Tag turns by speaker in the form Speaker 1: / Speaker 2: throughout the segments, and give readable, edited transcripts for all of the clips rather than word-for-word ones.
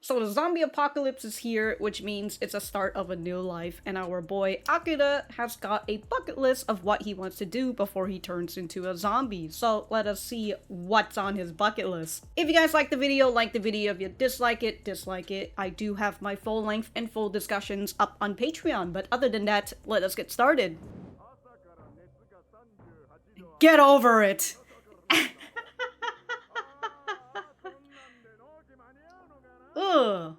Speaker 1: So the zombie apocalypse is here, which means it's a start of a new life, and our boy Akira has got a bucket list of what he wants to do before he turns into a zombie. So let us see what's on his bucket list. If you guys like the video, like the video. If you dislike it, dislike it. I do have my full length and full discussions up on Patreon, but other than that, let us get started. Get over it! Ugh.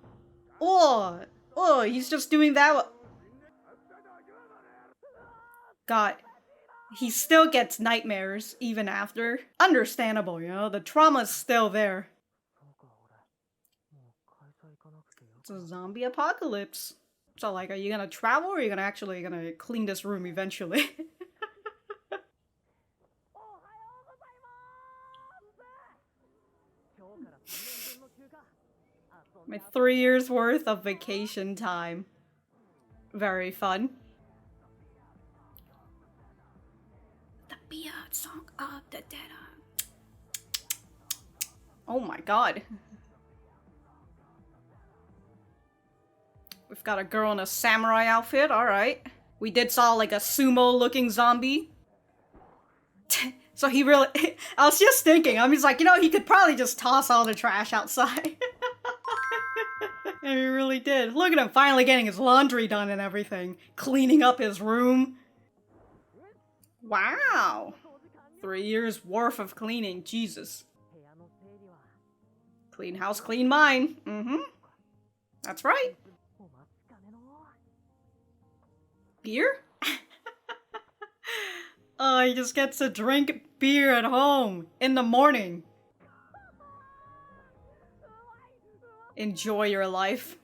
Speaker 1: Oh, he's just doing that. God. He still gets nightmares even after. Understandable, you know, the trauma's still there. It's a zombie apocalypse. So like, are you gonna travel or are you gonna actually clean this room eventually? My 3 years worth of vacation time. Very fun. The beard song of the dead. Oh my god. We've got a girl in a samurai outfit, alright. We did saw like a sumo looking zombie. So he really, I was just thinking, I mean, like, you know, he could probably just toss all the trash outside. And he really did. Look at him finally getting his laundry done and everything. Cleaning up his room. Wow. 3 years worth of cleaning, Jesus. Clean house, clean mind. Mm-hmm. That's right. Beer? Oh, he just gets to drink beer at home in the morning. Enjoy your life.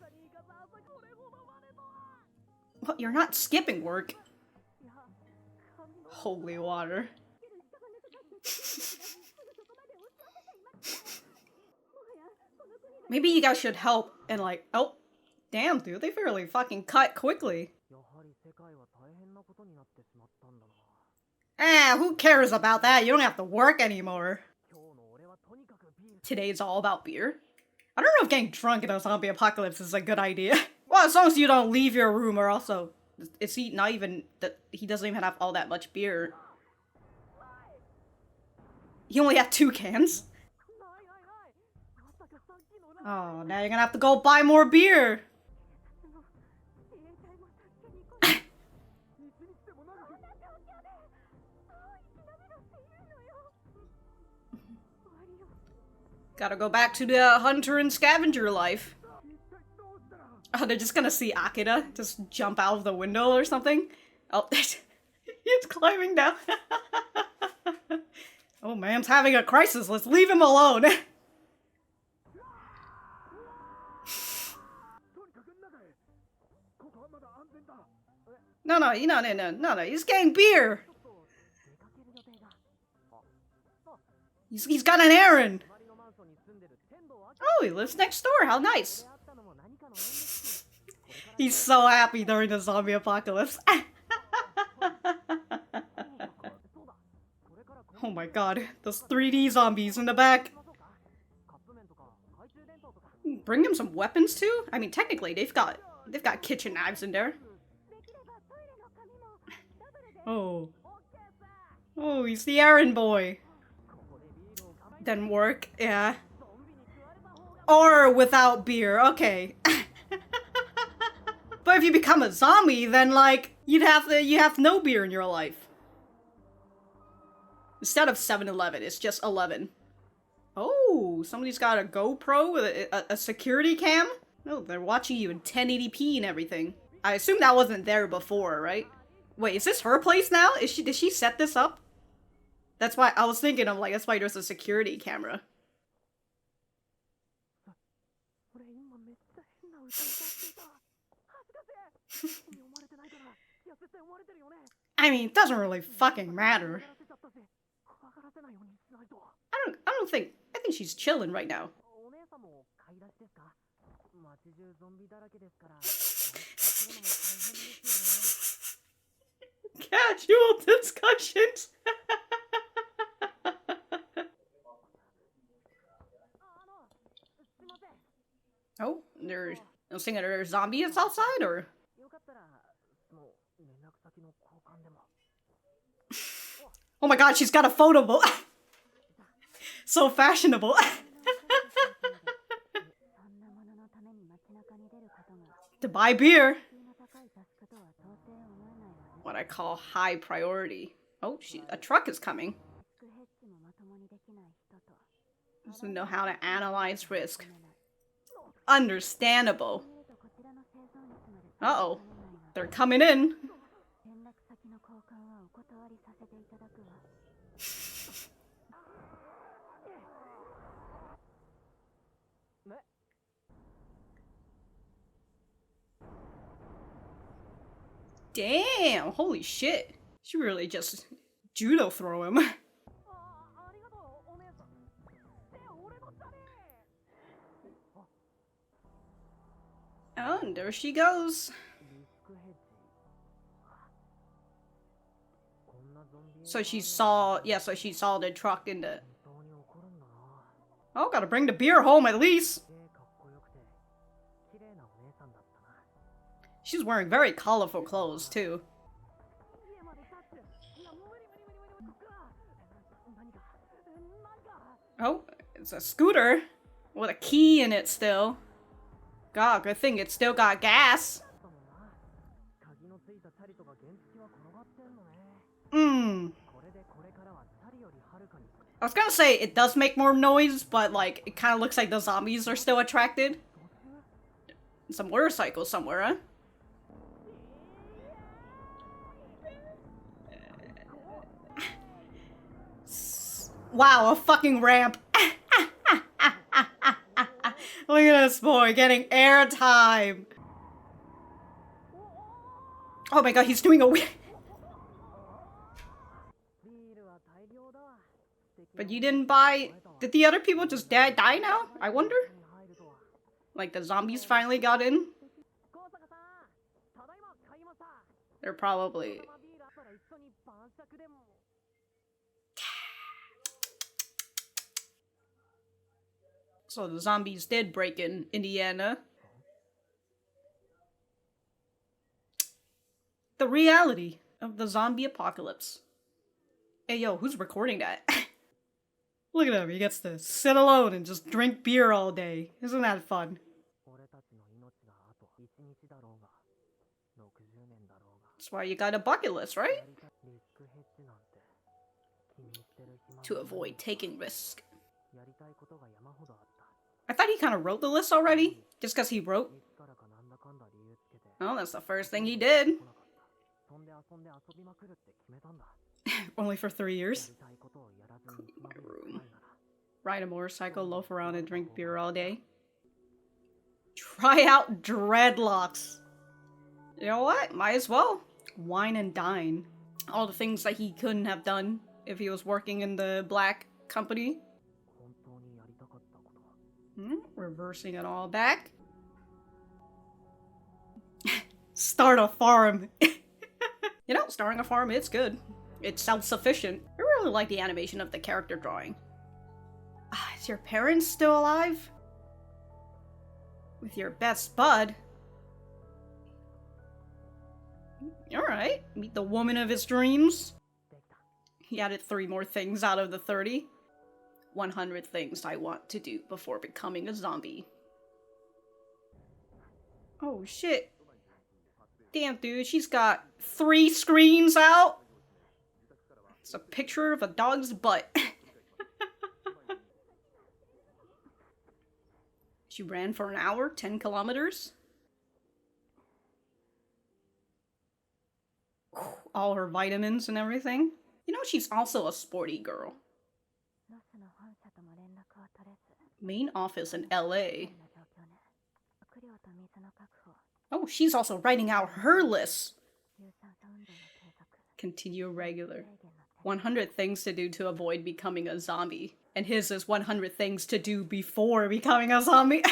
Speaker 1: What, you're not skipping work? Holy water. Maybe you guys should help and like, oh, damn dude, they really fucking cut quickly. Who cares about that? You don't have to work anymore. Today's all about beer. I don't know if getting drunk in a zombie apocalypse is a good idea. Well, as long as you don't leave your room, or also, is he not even, that he doesn't even have all that much beer. He only had 2 cans? Oh, now you're gonna have to go buy more beer. Gotta go back to the hunter and scavenger life. Oh, they're just gonna see Akira just jump out of the window or something. Oh, he's climbing down. Oh, man's having a crisis. Let's leave him alone. No, he's getting beer. He's got an errand. Oh, he lives next door. How nice. He's so happy during the zombie apocalypse. Oh my god, those 3D zombies in the back. Bring him some weapons too? I mean, technically, they've got kitchen knives in there. Oh. Oh, he's the errand boy. Didn't work, yeah. Or without beer, okay. But if you become a zombie, then like, you have no beer in your life. Instead of 7-Eleven, it's just 11. Oh, somebody's got a GoPro with a security cam? No, they're watching you in 1080p and everything. I assume that wasn't there before, right? Wait, is this her place now? Did she set this up? That's why I was thinking of like, that's why there's a security camera. I mean, it doesn't really fucking matter. I think she's chilling right now. Casual discussions. Oh. They're saying there are zombies outside, or? Oh my god, she's got a photo book. So fashionable. To buy beer. What I call high priority. Oh, a truck is coming. Doesn't know how to analyze risk. Understandable. Uh-oh. They're coming in. Damn, holy shit. She really just judo throw him. Oh, and there she goes. So she saw the truck in the... Oh, gotta bring the beer home at least. She's wearing very colorful clothes, too. Oh, it's a scooter with a key in it still. God, good thing it's still got gas. I was gonna say, it does make more noise, but like, it kind of looks like the zombies are still attracted. Some motorcycle somewhere, huh? Wow, a fucking ramp. Look at this boy getting airtime. Oh my god, he's doing a But you didn't buy... Did the other people just die now? I wonder? Like the zombies finally got in? They're probably... So the zombies did break in Indiana. The reality of the zombie apocalypse. Hey yo, who's recording that? Look at him, he gets to sit alone and just drink beer all day. Isn't that fun? That's why you got a bucket list, right? To avoid taking risks. I thought he kind of wrote the list already, just because he wrote. Oh, that's the first thing he did. Only for 3 years. Clean my room. Ride a motorcycle, loaf around, and drink beer all day. Try out dreadlocks. You know what? Might as well. Wine and dine. All the things that he couldn't have done if he was working in the black company. Reversing it all back. Start a farm. You know, starting a farm, it's good. It's self-sufficient. I really like the animation of the character drawing. Is your parents still alive? With your best bud? Alright, meet the woman of his dreams. He added 3 more things out of the 30. 100 things I want to do before becoming a zombie. Oh shit. Damn dude, she's got 3 screens out. It's a picture of a dog's butt. She ran for an hour, 10 kilometers. All her vitamins and everything. You know, she's also a sporty girl. Main office in LA. Oh, she's also writing out her list. Continue regular. 100 things to do to avoid becoming a zombie. And his is 100 things to do before becoming a zombie.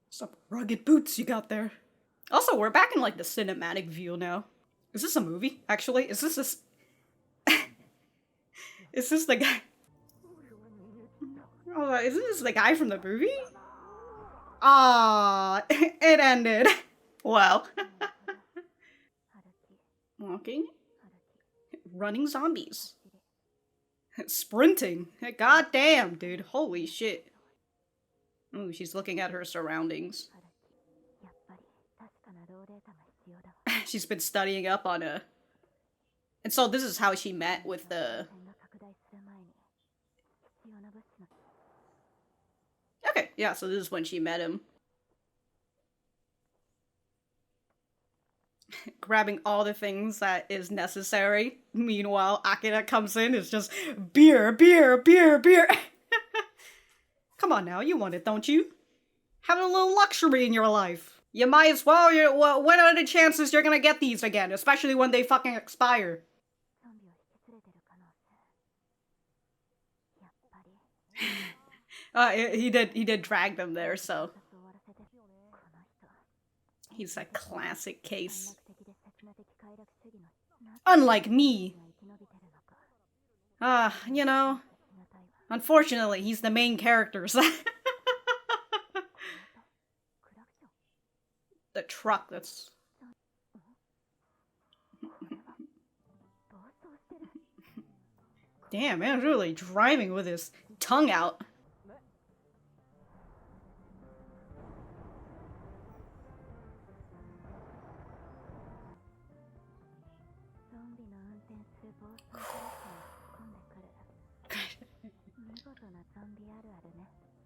Speaker 1: Some rugged boots you got there. Also, we're back in like the cinematic view now. Is this a movie? Actually, is this is this the guy? Oh, isn't this the guy from the movie? Ah, it ended. Well. Walking. Running zombies. Sprinting. God damn, dude. Holy shit. Ooh, she's looking at her surroundings. She's been studying up on a... And so this is how she met with the... Okay, yeah, so this is when she met him. Grabbing all the things that is necessary. Meanwhile, Akira comes in, it's just beer, beer, beer, beer. Come on now, you want it, don't you? Have a little luxury in your life. You might as well, what are the chances you're gonna get these again? Especially when they fucking expire. He did drag them there, so... He's a classic case. Unlike me. You know... Unfortunately, he's the main character, so... The truck, that's... Damn, man's really driving with his tongue out.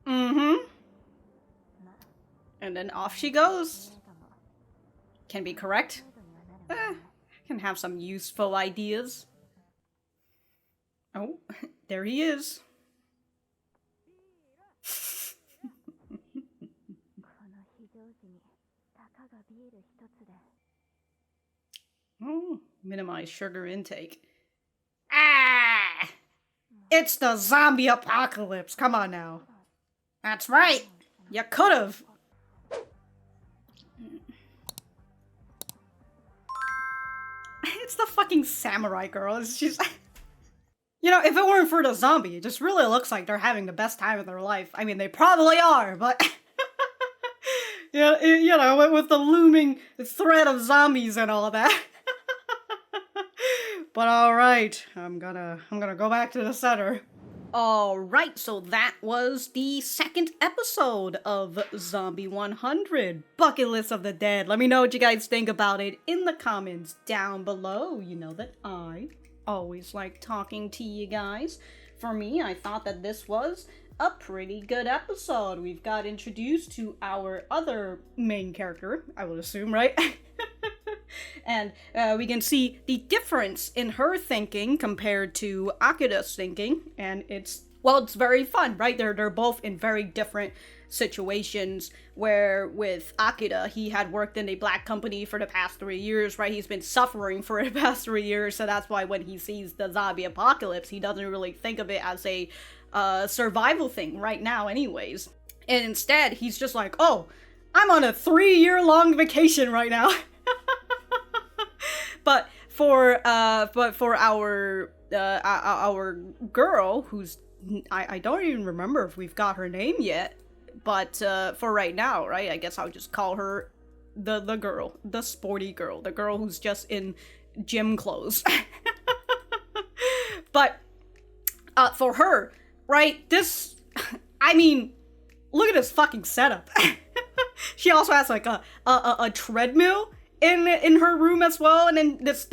Speaker 1: Mm-hmm. And then off she goes. Can be correct. Can have some useful ideas. Oh, there he is. Oh, minimize sugar intake. Ah! It's the zombie apocalypse. Come on now. That's right. You could've. It's the fucking samurai girl. She's... You know, if it weren't for the zombie, it just really looks like they're having the best time of their life. I mean, they probably are, but... Yeah, you know, with the looming threat of zombies and all that. But alright, I'm gonna go back to the center. Alright, so that was the second episode of Zombie 100, Bucket List of the Dead. Let me know what you guys think about it in the comments down below. You know that I always like talking to you guys. For me, I thought that this was a pretty good episode. We've got introduced to our other main character, I would assume, right? And we can see the difference in her thinking compared to Akira's thinking, and it's very fun, right? They're both in very different situations, where with Akira, he had worked in a black company for the past 3 years, right? He's been suffering for the past 3 years, so that's why when he sees the zombie apocalypse, he doesn't really think of it as a survival thing right now anyways. And instead, he's just like, oh, I'm on a 3-year-long vacation right now. But for our girl, who's I don't even remember if we've got her name yet, but for right now, right, I guess I'll just call her the girl, the sporty girl, the girl who's just in gym clothes. But for her, right, this, I mean, look at this fucking setup. She also has like a treadmill in her room as well, and then this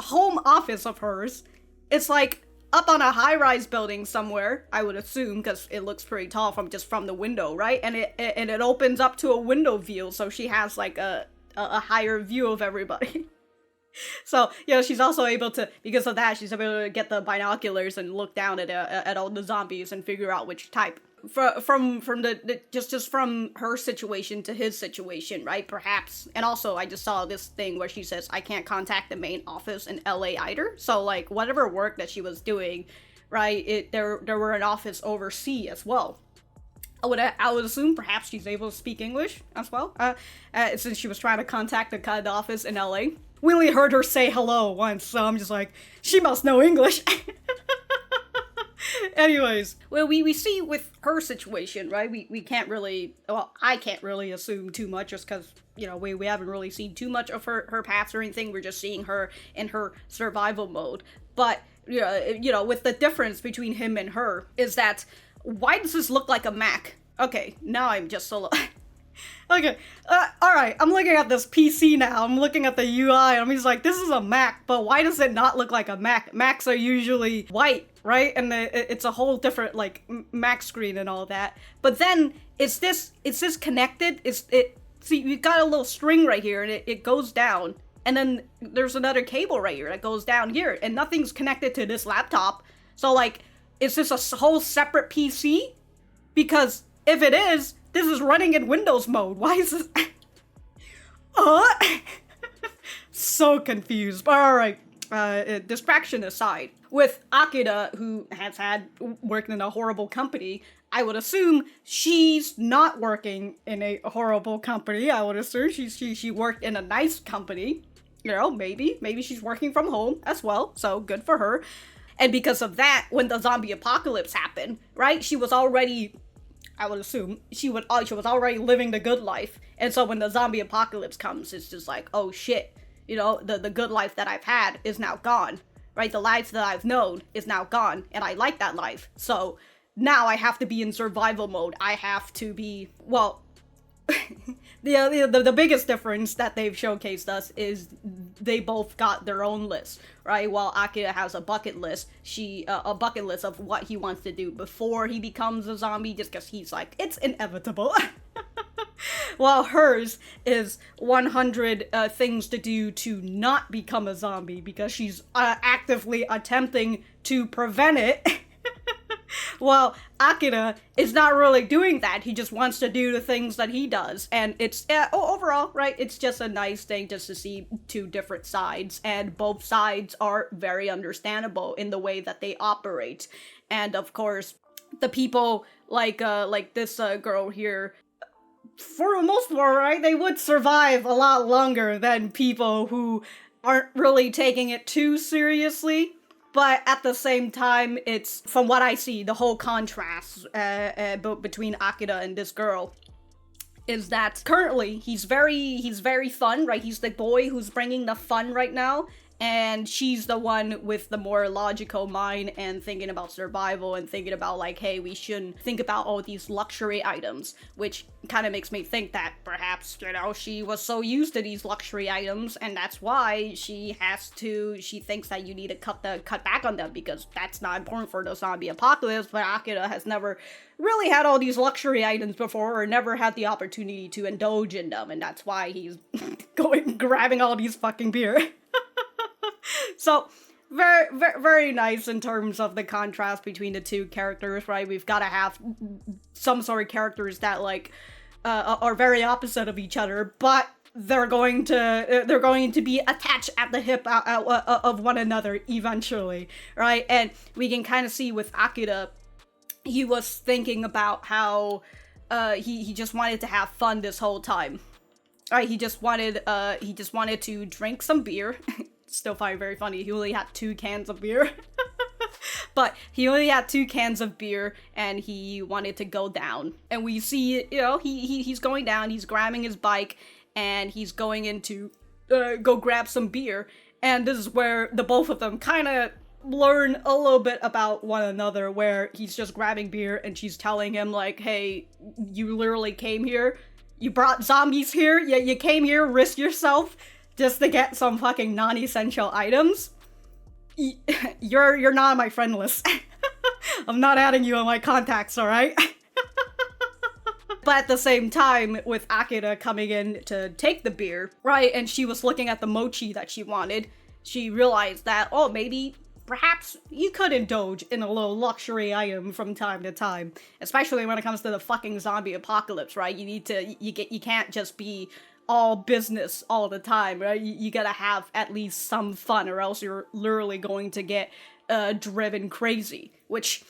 Speaker 1: home office of hers, it's like up on a high-rise building somewhere, I would assume, because it looks pretty tall from the window, right? And it opens up to a window view, so she has like a higher view of everybody. So, you know, she's also able to, because of that, she's able to get the binoculars and look down at all the zombies and figure out which type. From just from her situation to his situation, right? Perhaps. And also, I just saw this thing where she says, I can't contact the main office in LA either. So, like, whatever work that she was doing, right, there were an office overseas as well. I would assume perhaps she's able to speak English as well, since she was trying to contact the office in LA. We only heard her say hello once, so I'm just like, she must know English. Anyways, well, we see with her situation, right? We can't really, well, I can't really assume too much just because, we haven't really seen too much of her past or anything. We're just seeing her in her survival mode. But, with the difference between him and her is that, why does this look like a Mac? Okay, now I'm just a little... Okay, alright, I'm looking at this PC now, I'm looking at the UI, and I'm just like, this is a Mac, but why does it not look like a Mac? Macs are usually white, right? And it's a whole different, like, Mac screen and all that. But then, is this connected? See, we've got a little string right here, and it goes down, and then there's another cable right here that goes down here, and nothing's connected to this laptop. So, like, is this a whole separate PC? Because if it is, this is running in Windows mode. Why is this? So confused. But alright, distraction aside. With Akira, who has worked in a horrible company, I would assume she's not working in a horrible company. I would assume she worked in a nice company. Maybe she's working from home as well. So good for her. And because of that, when the zombie apocalypse happened, right, she was already... I would assume she was already living the good life, and so when the zombie apocalypse comes, it's just like, oh shit, the good life that I've had is now gone, right? The life that I've known is now gone, and I like that life, so now I have to be in survival mode. I have to be, well, the biggest difference that they've showcased us is they both got their own list, right? While Akira has a bucket list, a bucket list of what he wants to do before he becomes a zombie, just because he's like, it's inevitable. While hers is 100 things to do to not become a zombie, because she's actively attempting to prevent it. Well, Akira is not really doing that. He just wants to do the things that he does. And it's, overall, right, it's just a nice thing just to see two different sides. And both sides are very understandable in the way that they operate. And, of course, the people like this girl here, for the most part, right, they would survive a lot longer than people who aren't really taking it too seriously. But at the same time, it's, from what I see, the whole contrast between Akira and this girl is that currently he's very fun, right? He's the boy who's bringing the fun right now, and she's the one with the more logical mind and thinking about survival and thinking about like, hey, we shouldn't think about all these luxury items, which kind of makes me think that perhaps, she was so used to these luxury items, and that's why she thinks that you need to cut back on them, because that's not important for the zombie apocalypse. But Akira has never really had all these luxury items before, or never had the opportunity to indulge in them, and that's why he's grabbing all these fucking beer. So, very, very, very nice in terms of the contrast between the two characters, right? We've got to have some sort of characters that, like, are very opposite of each other, but they're going to be attached at the hip of one another eventually, right? And we can kind of see with Akira, he was thinking about how he just wanted to have fun this whole time. Right, he just wanted to drink some beer. Still find it very funny. He only had 2 cans of beer. But he only had 2 cans of beer, and he wanted to go down. And we see, he's going down, he's grabbing his bike, and he's going in to go grab some beer. And this is where the both of them kind of learn a little bit about one another, where he's just grabbing beer, and she's telling him, like, hey, you literally came here, you brought zombies here, you came here, risk yourself, just to get some fucking non-essential items. You're not on my friend list. I'm not adding you on my contacts, alright? But at the same time, with Akira coming in to take the beer, right, and she was looking at the mochi that she wanted, she realized that, oh, maybe, perhaps you could indulge in a little luxury item from time to time. Especially when it comes to the fucking zombie apocalypse, right? You can't just be all business all the time, right? You gotta have at least some fun, or else you're literally going to get driven crazy. Which,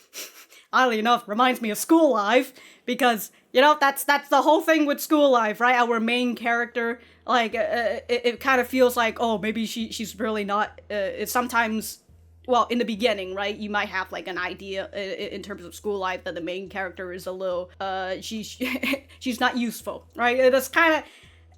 Speaker 1: oddly enough, reminds me of School Life, because, that's the whole thing with School Life, right? Our main character, like, it kind of feels like, oh, maybe she's really not, sometimes well, in the beginning, right, you might have like an idea in terms of school life that the main character is a little she's not useful, right? It's kind of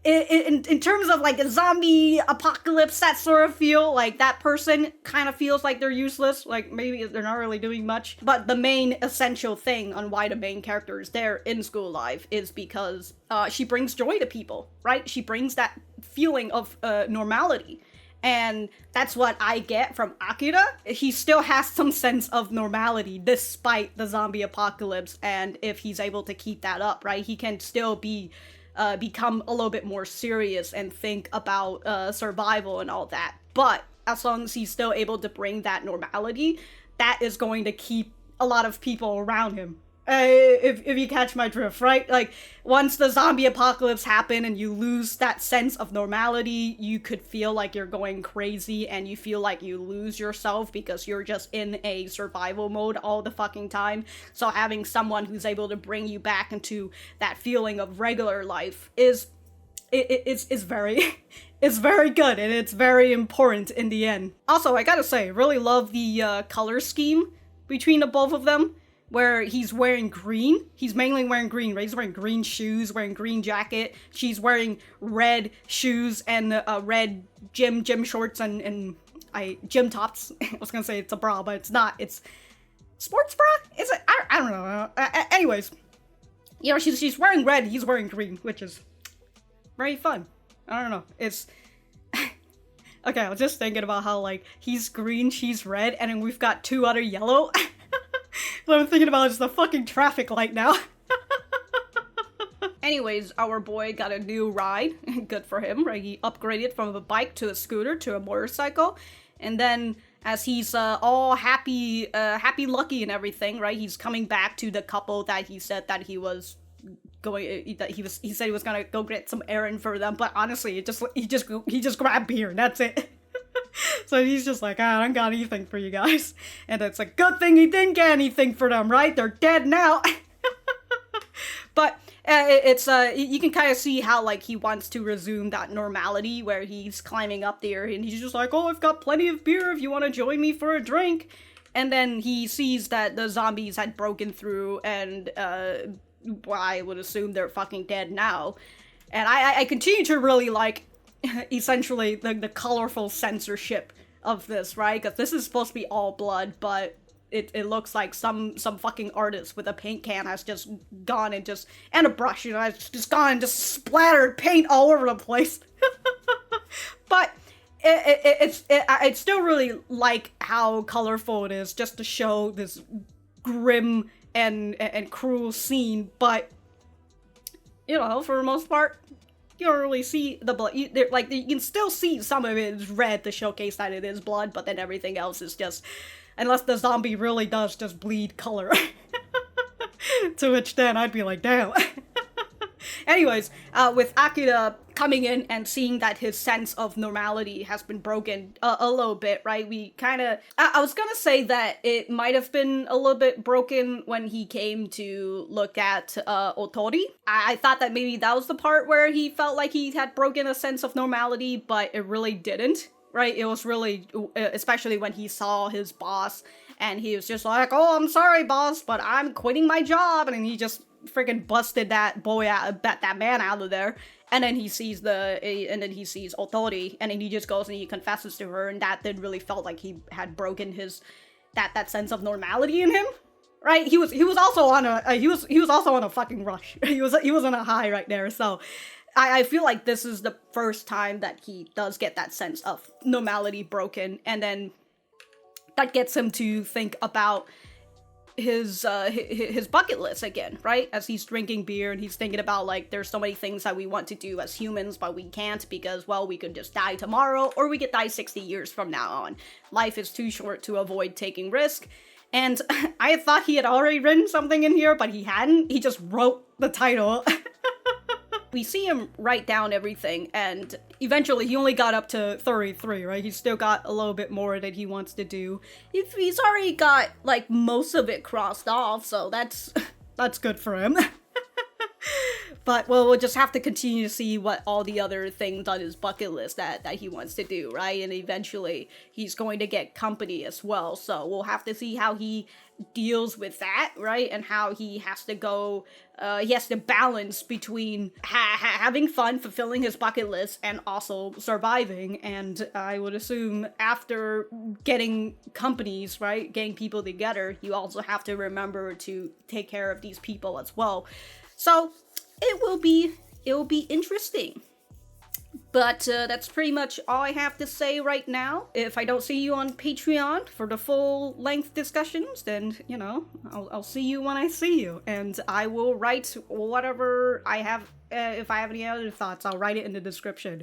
Speaker 1: in terms of like a zombie apocalypse, that sort of feel like that person kind of feels like they're useless, like maybe they're not really doing much. But the main essential thing on why the main character is there in school life is because she brings joy to people, right? She brings that feeling of normality. And that's what I get from Akira. He still has some sense of normality despite the zombie apocalypse, and if he's able to keep that up, right, he can still become a little bit more serious and think about survival and all that. But as long as he's still able to bring that normality, that is going to keep a lot of people around him. If you catch my drift, right? Like, once the zombie apocalypse happen and you lose that sense of normality, you could feel like you're going crazy and you feel like you lose yourself because you're just in a survival mode all the fucking time. So having someone who's able to bring you back into that feeling of regular life is very it's very good, and it's very important in the end. Also, I gotta say, really love the color scheme between the both of them, where he's wearing green. He's mainly wearing green, right? He's wearing green shoes, wearing green jacket. She's wearing red shoes and red gym shorts and gym tops. I was gonna say it's a bra, but it's not. It's sports bra? Is it? I don't know. Anyways, you know, she's wearing red, he's wearing green, which is very fun. I don't know. It's okay, I was just thinking about how, like, he's green, she's red, and then we've got two other yellow. What I'm thinking about is the fucking traffic light now. Anyways, our boy got a new ride. Good for him, right? He upgraded from a bike to a scooter to a motorcycle. And then, as he's all happy, lucky and everything, right? He's coming back to the couple that he said that he was going, that he said he was gonna go get some errand for them. But honestly, he just grabbed beer and that's it. So he's just like, I don't got anything for you guys. And it's a good thing he didn't get anything for them, right? They're dead now. But it's you can kind of see how, like, he wants to resume that normality where he's climbing up there and he's just like, oh, I've got plenty of beer if you want to join me for a drink. And then he sees that the zombies had broken through and well, I would assume they're fucking dead now. And I continue to really like essentially the colorful censorship of this, right? Because this is supposed to be all blood, but it looks like some fucking artist with a paint can has just gone and a brush, you know, has just gone and just splattered paint all over the place. But it's still really like how colorful it is, just to show this grim and cruel scene. But you know, for the most part, you don't really see the blood. You can still see some of it is red to showcase that it is blood, but then everything else is just, unless the zombie really does just bleed color. To which then I'd be like, damn. Anyways, with Akira coming in and seeing that his sense of normality has been broken a little bit, right? We kind of... I was gonna say that it might have been a little bit broken when he came to look at Otori. I thought that maybe that was the part where he felt like he had broken a sense of normality, but it really didn't, right? It was really... especially when he saw his boss, and he was just like, oh, I'm sorry, boss, but I'm quitting my job, and then he just freaking busted that boy out, that man out of there. And then he sees Otori, and then he just goes and he confesses to her, and that then really felt like he had broken his that sense of normality in him, right? He was also on a fucking rush. He was on a high right there. So I feel like this is the first time that he does get that sense of normality broken, and then that gets him to think about his bucket list again, right? As he's drinking beer and he's thinking about, like, there's so many things that we want to do as humans, but we can't because, well, we could just die tomorrow, or we could die 60 years from now on. Life is too short to avoid taking risk. And I thought he had already written something in here, but he hadn't. He just wrote the title. We see him write down everything, and eventually he only got up to 33, right? He's still got a little bit more that he wants to do. He's already got, like, most of it crossed off, so that's good for him. But we'll just have to continue to see what all the other things on his bucket list that he wants to do, right? And eventually he's going to get company as well. So we'll have to see how he deals with that, right? And how he has to go, he has to balance between having fun, fulfilling his bucket list, and also surviving. And I would assume after getting companies, right, getting people together, you also have to remember to take care of these people as well. So it will be interesting. But that's pretty much all I have to say right now. If I don't see you on Patreon for the full length discussions, then, you know, I'll see you when I see you. And I will write whatever I have, if I have any other thoughts, I'll write it in the description.